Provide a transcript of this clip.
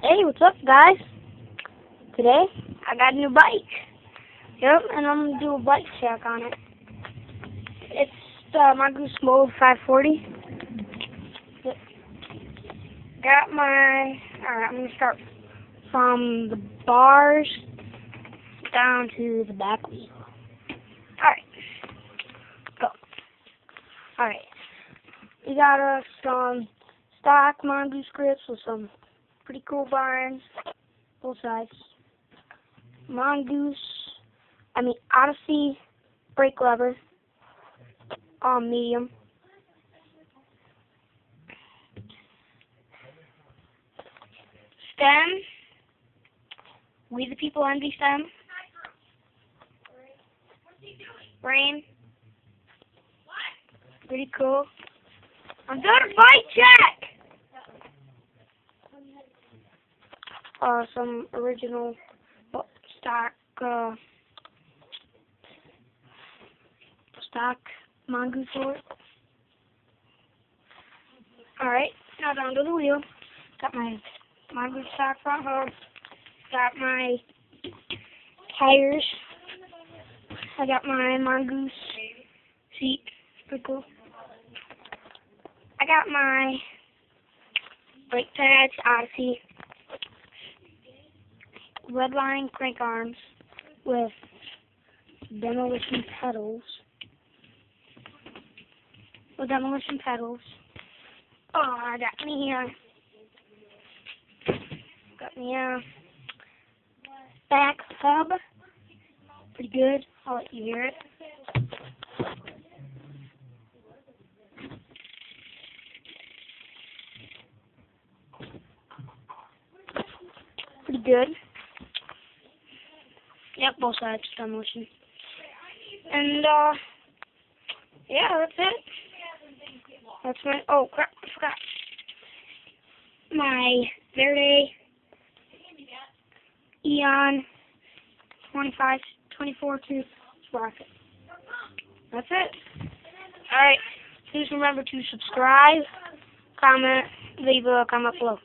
Hey, what's up, guys? Today, I got a new bike. Yep, and I'm going to do a bike check on it. It's the Mongoose Mode 540. Yep. Got my... Alright, I'm going to start from the bars down to the back wheel. Alright. Go. Alright. We got some stock Mongoose grips with some pretty cool barns, both sides. Odyssey brake lever, medium. Stem, We the People Envy stem. Frame, pretty cool. I'm doing a bike check! Some original stock Mongoose sword. Alright, now down to the wheel. Got my Mongoose stock front hub. Got my tires. I got my Mongoose seat. Pretty cool. I got my brake pads, Odyssey. Redline crank arms with demolition pedals. Oh, I got me back hub. Pretty good. I'll let you hear it. Pretty good. Yep, both sides demolition. And yeah, that's it. That's my, oh crap, I forgot. My Verde Eon 24-2 sprocket. That's it. Alright, please remember to subscribe, comment, leave a comment below.